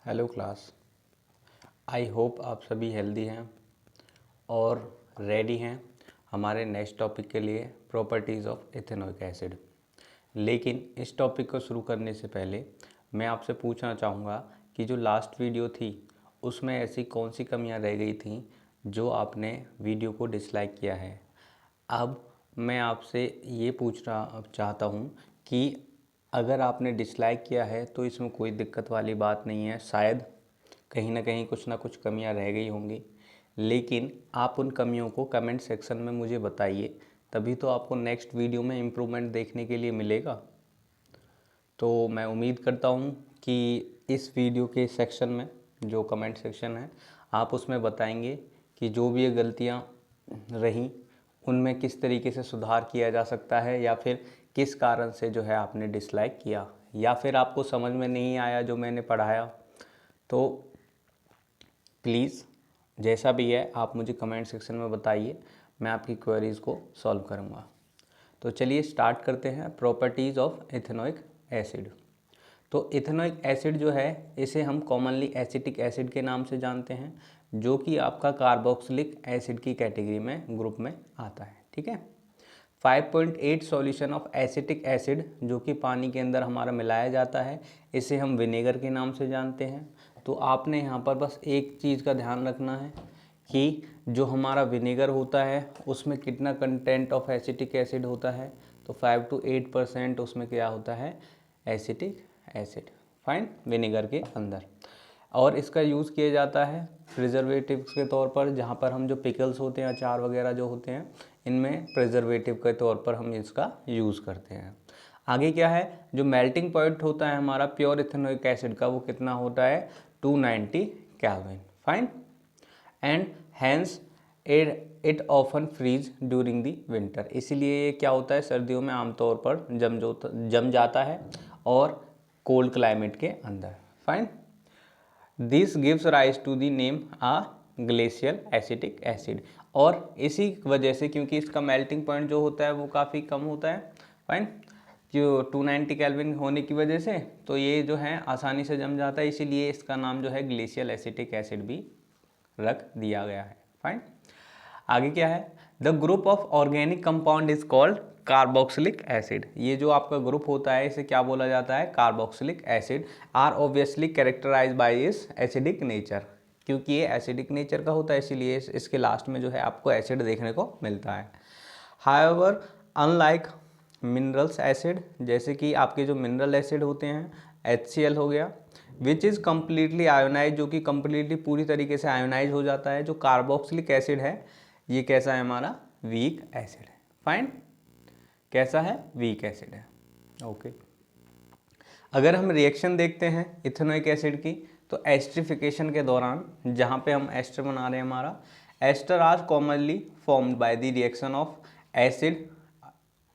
Hello class. I hope आप सभी healthy हैं और रेडी हैं हमारे नेक्स्ट टॉपिक के लिए, प्रॉपर्टीज़ ऑफ इथेनोइक एसिड। लेकिन इस टॉपिक को शुरू करने से पहले मैं आपसे पूछना चाहूँगा कि जो लास्ट वीडियो थी उसमें ऐसी कौन सी कमियाँ रह गई थी जो आपने वीडियो को डिसलाइक किया है। अब मैं आपसे ये पूछना चाहता हूँ कि अगर आपने डिसलाइक किया है तो इसमें कोई दिक्कत वाली बात नहीं है। शायद कहीं ना कुछ कमियां रह गई होंगी, लेकिन आप उन कमियों को कमेंट सेक्शन में मुझे बताइए, तभी तो आपको नेक्स्ट वीडियो में इम्प्रूवमेंट देखने के लिए मिलेगा। तो मैं उम्मीद करता हूँ कि इस वीडियो के सेक्शन में, जो कमेंट सेक्शन है, आप उसमें बताएंगे कि जो भी ये गलतियाँ रहीं उनमें किस तरीके से सुधार किया जा सकता है, या फिर किस कारण से जो है आपने डिसलाइक किया, या फिर आपको समझ में नहीं आया जो मैंने पढ़ाया। तो प्लीज़ जैसा भी है आप मुझे कमेंट सेक्शन में बताइए, मैं आपकी क्वेरीज़ को सॉल्व करूँगा। तो चलिए स्टार्ट करते हैं प्रॉपर्टीज़ ऑफ इथेनोइक एसिड। तो इथेनोइक एसिड जो है इसे हम कॉमनली एसिटिक एसिड के नाम से जानते हैं, जो कि आपका कार्बोक्सिलिक एसिड की कैटेगरी में, ग्रुप में आता है। ठीक है। 5.8 सॉल्यूशन ऑफ एसिटिक एसिड जो कि पानी के अंदर हमारा मिलाया जाता है, इसे हम विनेगर के नाम से जानते हैं। तो आपने यहाँ पर बस एक चीज़ का ध्यान रखना है कि जो हमारा विनेगर होता है उसमें कितना कंटेंट ऑफ एसिटिक एसिड होता है। तो 5 to 8% उसमें क्या होता है, एसिटिक एसिड, फाइन, विनेगर के अंदर। और इसका यूज़ किया जाता है प्रिजर्वेटिव्स के तौर पर, जहाँ पर हम जो पिकल्स होते हैं, अचार वगैरह जो होते हैं, इनमें प्रिजर्वेटिव के तौर पर हम इसका यूज़ करते हैं। आगे क्या है, जो मेल्टिंग पॉइंट होता है हमारा प्योर इथेनोइक एसिड का, वो कितना होता है, 290 kelvin, fine. And hence it often freeze during the winter, इसीलिए ये क्या होता है, सर्दियों में आमतौर पर जम जाता है और कोल्ड क्लाइमेट के अंदर, fine. This gives rise to the name a glacial acetic acid. और इसी वजह से, क्योंकि इसका मेल्टिंग पॉइंट जो होता है वो काफ़ी कम होता है, फाइन, जो 290 केल्विन होने की वजह से, तो ये जो है आसानी से जम जाता है, इसीलिए इसका नाम जो है ग्लेशियल एसिटिक एसिड भी रख दिया गया है, फाइन। आगे क्या है, the group of organic compound is called carboxylic acid. ये जो आपका ग्रुप होता है इसे क्या बोला जाता है, carboxylic acid. Are obviously characterise by its acidic nature, क्योंकि ये एसिडिक नेचर का होता है इसीलिए इसके लास्ट में जो है आपको एसिड देखने को मिलता है। हाउएवर अनलाइक मिनरल्स एसिड, जैसे कि आपके जो मिनरल एसिड होते हैं, HCl हो गया, विच इज़ कम्प्लीटली आयोनाइज, जो कि कम्प्लीटली पूरी तरीके से आयोनाइज हो जाता है। जो कार्बोक्सिलिक एसिड है ये कैसा है, हमारा वीक एसिड है, फाइन, कैसा है, वीक एसिड है, ओके। अगर हम रिएक्शन देखते हैं इथेनोइक एसिड की, तो एस्टरिफिकेशन के दौरान जहाँ पे हम एस्टर बना रहे हैं, हमारा ester are commonly formed by the reaction of acid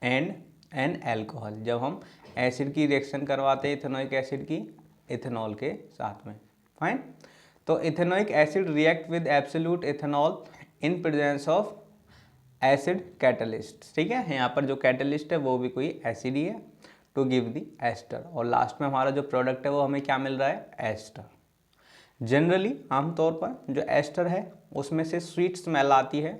and an alcohol. जब हम एसिड की रिएक्शन करवाते हैं इथेनोइक एसिड की इथेनॉल के साथ में, फाइन। तो ethanoic acid react with absolute ethanol in presence of acid catalyst. ठीक है, यहाँ पर जो कैटलिस्ट है वो भी कोई एसिड ही है, टू गिव दी एस्टर। और लास्ट में हमारा जो प्रोडक्ट है वो हमें क्या मिल रहा है, एस्टर। जनरली आमतौर पर जो एस्टर है उसमें से स्वीट स्मेल आती है,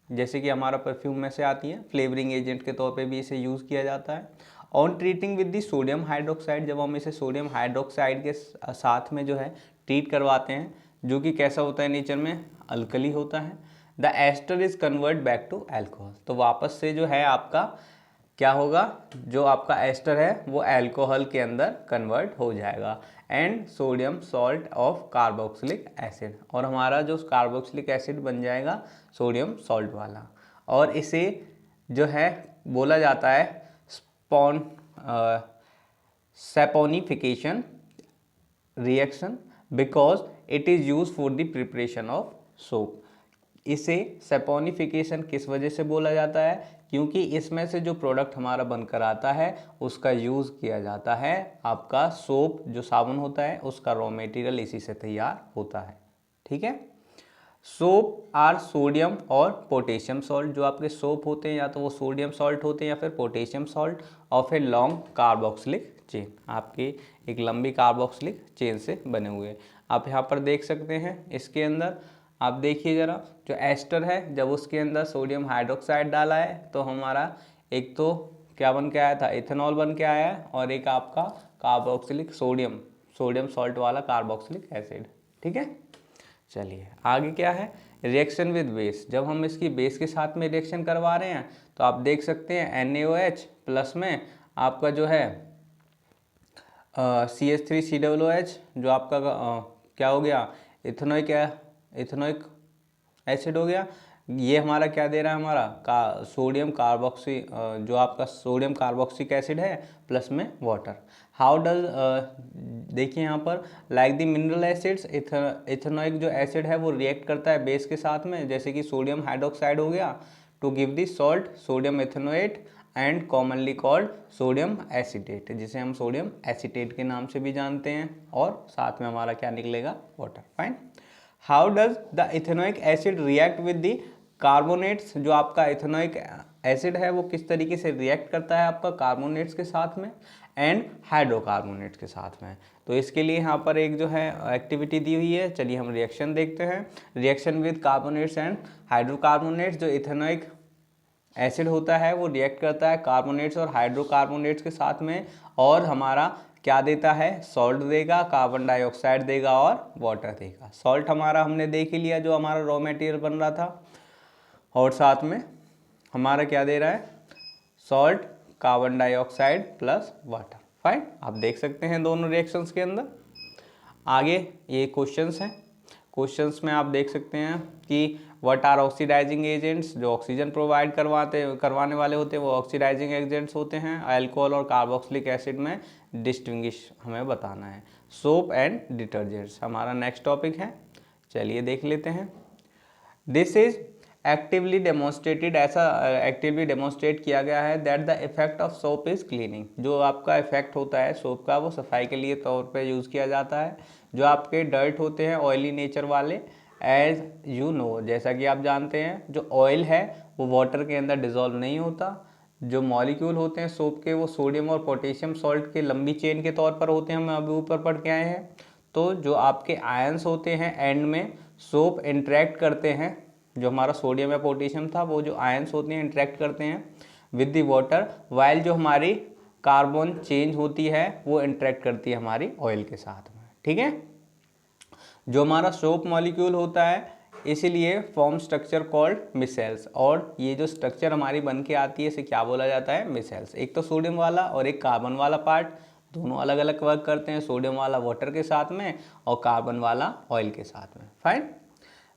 जैसे कि हमारा परफ्यूम में से आती है। फ्लेवरिंग एजेंट के तौर पे भी इसे यूज़ किया जाता है। On treating with the sodium hydroxide, जब हम इसे सोडियम हाइड्रोक्साइड के साथ में जो है ट्रीट करवाते हैं, जो कि कैसा होता है, नेचर में अल्कली होता है, the ester is convert back to alcohol. तो वापस से जो है आपका क्या होगा, जो आपका एस्टर है वो एल्कोहल के अंदर कन्वर्ट हो जाएगा, and sodium salt of carboxylic acid, और हमारा जो कार्बोक्सिलिक एसिड बन जाएगा सोडियम सॉल्ट वाला। और इसे जो है बोला जाता है saponification reaction, because it is use for the preparation of soap. इसे सैपोनिफिकेशन किस वजह से बोला जाता है, क्योंकि इसमें से जो प्रोडक्ट हमारा बनकर आता है उसका यूज़ किया जाता है, आपका सोप जो साबुन होता है उसका रॉ मटेरियल इसी से तैयार होता है। ठीक है। सोप आर सोडियम और पोटेशियम सॉल्ट, जो आपके सोप होते हैं या तो वो सोडियम सॉल्ट होते हैं या फिर potassium salt of a long carboxylic chain, आपकी एक लंबी कार्बोक्सिलिक चेन से बने हुए हैं। आप यहाँ पर देख सकते हैं इसके अंदर, आप देखिए ज़रा, जो एस्टर है जब उसके अंदर सोडियम हाइड्रोक्साइड डाला है तो हमारा एक तो क्या बन के आया था, इथेनॉल बन के आया है, और एक आपका कार्बोक्सिलिक सोडियम सॉल्ट वाला कार्बोक्सिलिक एसिड। ठीक है, चलिए आगे क्या है, रिएक्शन विद बेस। जब हम इसकी बेस के साथ में रिएक्शन करवा रहे हैं तो आप देख सकते हैं NaOH प्लस में आपका जो है CH3COOH, जो आपका क्या हो गया, इथेनोइक एसिड हो गया। ये हमारा क्या दे रहा है, हमारा सोडियम कार्बोक्सी, जो आपका सोडियम कार्बोक्सिक एसिड है प्लस में वाटर। हाउ डज, देखिए यहाँ पर, like the mineral acids, ethanoic जो एसिड है वो रिएक्ट करता है बेस के साथ में, जैसे कि सोडियम हाइड्रोक्साइड हो गया, to give the salt sodium ethanoate and commonly called sodium acetate, जिसे हम सोडियम एसीटेट के नाम से भी जानते हैं, और साथ में हमारा क्या निकलेगा, water. Fine. How does the ethanoic acid react with the carbonates, जो आपका इथेनोइक एसिड है वो किस तरीके से रिएक्ट करता है आपका कार्बोनेट्स के साथ में एंड हाइड्रोकार्बोनेट्स के साथ में। तो इसके लिए यहाँ पर एक जो है एक्टिविटी दी हुई है, चलिए हम रिएक्शन देखते हैं। रिएक्शन विद कार्बोनेट्स एंड हाइड्रोकार्बोनेट्स, जो इथेनोइक एसिड होता है वो रिएक्ट करता है कार्बोनेट्स और हाइड्रोकार्बोनेट्स के साथ में, और हमारा क्या देता है, सॉल्ट देगा, कार्बन डाइऑक्साइड देगा और वाटर देगा। सॉल्ट हमारा हमने देख ही लिया, जो हमारा रॉ मटेरियल बन रहा था, और साथ में हमारा क्या दे रहा है, salt, carbon dioxide plus water. Fine, आप देख सकते हैं दोनों रिएक्शंस के अंदर। आगे ये क्वेश्चंस हैं, क्वेश्चंस में आप देख सकते हैं कि व्हाट आर ऑक्सीडाइजिंग एजेंट्स, जो ऑक्सीजन प्रोवाइड करवाने वाले होते हैं वो ऑक्सीडाइजिंग एजेंट्स होते हैं। अल्कोहल और कार्बोक्सिलिक एसिड में डिस्टिंग्विश हमें बताना है। सोप एंड डिटर्जेंट्स हमारा नेक्स्ट टॉपिक है, चलिए देख लेते हैं। दिस इज एक्टिवली डेमोन्स्ट्रेटेड, ऐसा एक्टिवली डेमोन्स्ट्रेट किया गया है that the effect of soap is cleaning, जो आपका इफेक्ट होता है सोप का वो सफाई के लिए तौर पे यूज़ किया जाता है। जो आपके डर्ट होते हैं ऑयली नेचर वाले, एज यू नो, जैसा कि आप जानते हैं, जो ऑयल है वो वाटर के अंदर डिजोल्व नहीं होता। जो मॉलिक्यूल होते हैं सोप के वो सोडियम और पोटेशियम सॉल्ट के लंबी चेन के तौर पर होते हैं, हम अभी ऊपर पढ़ के आए हैं। तो जो आपके आयंस होते हैं एंड में सोप इंटरेक्ट करते हैं, जो हमारा सोडियम या पोटेशियम था वो जो आयंस होते हैं इंटरेक्ट करते हैं विद द वाटर, वाइल जो हमारी कार्बन चेंज होती है वो इंटरेक्ट करती है हमारी ऑयल के साथ में। ठीक है, जो हमारा सोप मॉलिक्यूल होता है इसीलिए फॉर्म स्ट्रक्चर कॉल्ड मिसेल्स, और ये जो स्ट्रक्चर हमारी बन के आती है इसे क्या बोला जाता है, मिसेल्स। एक तो सोडियम वाला और एक कार्बन वाला पार्ट, दोनों अलग अलग वर्क करते हैं, सोडियम वाला वाटर के साथ में और कार्बन वाला ऑयल के साथ में। Fine,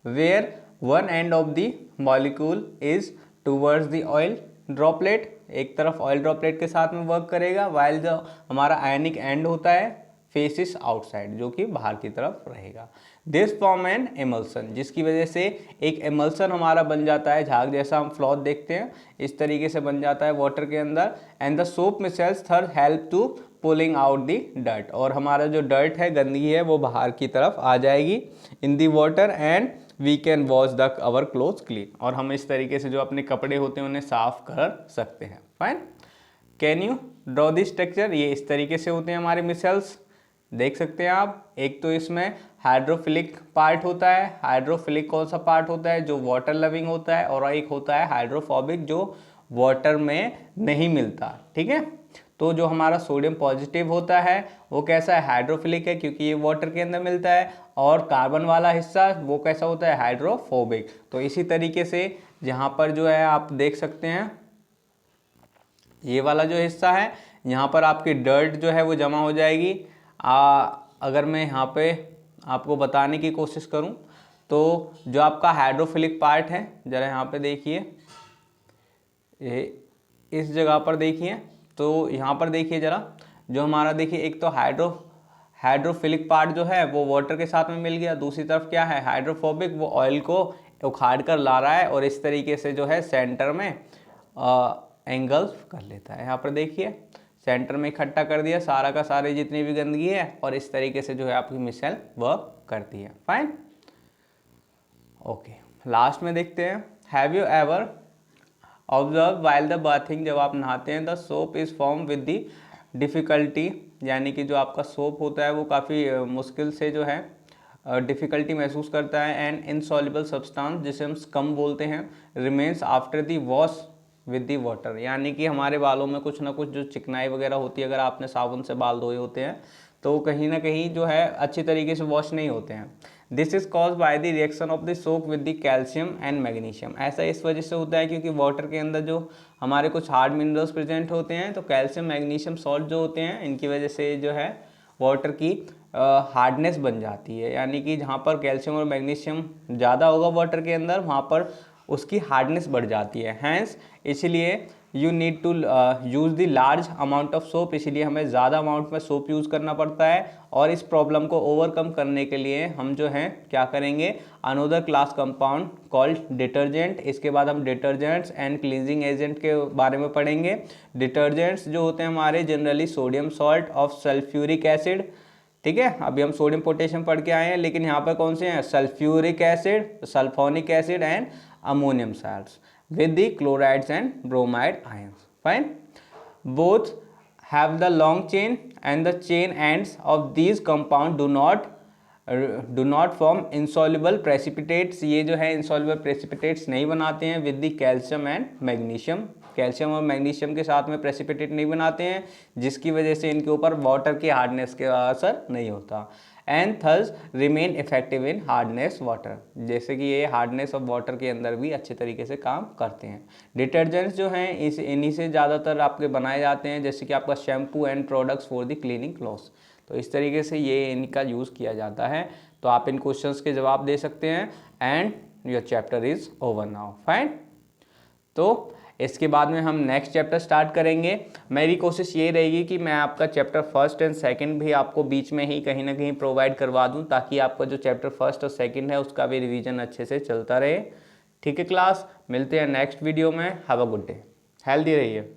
where one end of the molecule is towards the oil droplet, एक तरफ ऑयल ड्रॉपलेट के साथ में वर्क करेगा, वाइल जो हमारा आयनिक एंड होता है फेसिस आउटसाइड, जो कि बाहर की तरफ रहेगा। दिस फॉर्म एन एमल्सन, जिसकी वजह से एक एमल्सन हमारा बन जाता है, झाग जैसा हम फ्लॉथ देखते हैं इस तरीके से बन जाता है वाटर के अंदर। And the soap micelles third help to pulling out the dirt, और हमारा जो डर्ट है, गंदगी है, वो बाहर की तरफ आ जाएगी in the water, and we can wash the our clothes clean, और हम इस तरीके से जो अपने कपड़े होते हैं उन्हें साफ कर सकते हैं। Fine, can you draw this structure, ये इस तरीके से होते हैं हमारे मिसेल्स, देख सकते हैं आप। एक तो इसमें हाइड्रोफिलिक पार्ट होता है, हाइड्रोफिलिक कौन सा पार्ट होता है, जो वाटर लविंग होता है, और एक होता है हाइड्रोफोबिक, जो वाटर में नहीं मिलता। ठीक है, तो जो हमारा सोडियम पॉजिटिव होता है वो कैसा है, हाइड्रोफिलिक है, क्योंकि ये वाटर के अंदर मिलता है, और कार्बन वाला हिस्सा वो कैसा होता है, हाइड्रोफोबिक। तो इसी तरीके से जहाँ पर जो है आप देख सकते हैं ये वाला जो हिस्सा है, यहाँ पर आपकी डर्ट जो है वो जमा हो जाएगी। अगर मैं यहाँ पे आपको बताने की कोशिश करूँ तो जो आपका हाइड्रोफिलिक पार्ट है, ज़रा यहाँ पे देखिए, ये इस जगह पर देखिए, तो यहाँ पर देखिए ज़रा, जो हमारा देखिए एक तो हाइड्रोफिलिक पार्ट जो है वो वाटर के साथ में मिल गया, दूसरी तरफ क्या है, हाइड्रोफोबिक, वो ऑयल को उखाड़ कर ला रहा है और इस तरीके से जो है सेंटर में एंगल्फ कर लेता है। यहाँ पर देखिए सेंटर में इकट्ठा कर दिया सारा का सारे जितनी भी गंदगी है, और इस तरीके से जो है आपकी मिसेल वर्क करती है। फाइन, ओके, लास्ट में देखते हैं, have you ever observe while the bathing, जब आप नहाते हैं, the soap is form with the difficulty, यानी कि जो आपका सोप होता है वो काफ़ी मुश्किल से जो है डिफ़िकल्टी महसूस करता है। एंड इनसॉल्युबल सब्सटेंस, जिसे हम स्कम बोलते हैं, remains after the wash with the water, यानी कि हमारे बालों में कुछ ना कुछ जो चिकनाई वगैरह होती है, अगर आपने साबुन से बाल धोए होते हैं तो कहीं ना कहीं जो है अच्छी तरीके से वॉश नहीं होते हैं। This is cause by the reaction of the soap with the calcium and magnesium. ऐसा इस वजह से होता है क्योंकि वाटर के अंदर जो हमारे कुछ हार्ड मिनरल्स प्रेजेंट होते हैं, तो कैल्शियम मैग्नीशियम सॉल्ट जो होते हैं, इनकी वजह से जो है वाटर की हार्डनेस बन जाती है। यानी कि जहाँ पर कैल्शियम और मैग्नीशियम ज़्यादा होगा वाटर के अंदर, वहाँ पर उसकी हार्डनेस बढ़ जाती है। हैंस इसलिए you need to use the large amount of soap, इसीलिए हमें ज़्यादा अमाउंट में सोप यूज़ करना पड़ता है। और इस प्रॉब्लम को ओवरकम करने के लिए हम जो है क्या करेंगे, another class compound called detergent. इसके बाद हम डिटर्जेंट्स एंड क्लींजिंग एजेंट के बारे में पढ़ेंगे। डिटर्जेंट्स जो होते हैं हमारे generally sodium salt of sulphuric acid, ठीक है। अभी हम सोडियम पोटेशियम पढ़ के आए हैं, लेकिन यहाँ पर कौन से हैं, sulphuric acid, sulphonic acid and ammonium salts with the chlorides and bromide ions. Fine. Both have the long chain and the chain ends of these compound do not form insoluble precipitates। ये जो है insoluble precipitates नहीं बनाते हैं with the calcium and magnesium। Calcium और magnesium के साथ में प्रेसिपिटेट नहीं बनाते हैं, जिसकी वजह से इनके ऊपर वाटर की हार्डनेस का असर नहीं होता। And thus remain effective in hardness water, जैसे कि ये हार्डनेस ऑफ वाटर के अंदर भी अच्छे तरीके से काम करते हैं। डिटर्जेंट्स जो हैं इन्हीं से ज़्यादातर आपके बनाए जाते हैं, जैसे कि आपका shampoo and products for the cleaning clothes. तो इस तरीके से ये इनका यूज़ किया जाता है। तो आप इन क्वेश्चंस के जवाब दे सकते हैं and your chapter is over now. Fine. तो इसके बाद में हम नेक्स्ट चैप्टर स्टार्ट करेंगे। मेरी कोशिश ये रहेगी कि मैं आपका चैप्टर फर्स्ट एंड सेकंड भी आपको बीच में ही कहीं ना कहीं प्रोवाइड करवा दूं, ताकि आपका जो चैप्टर फर्स्ट और सेकंड है उसका भी रिवीजन अच्छे से चलता रहे। ठीक है क्लास, मिलते हैं नेक्स्ट वीडियो में। Have a good day, healthy रहिए।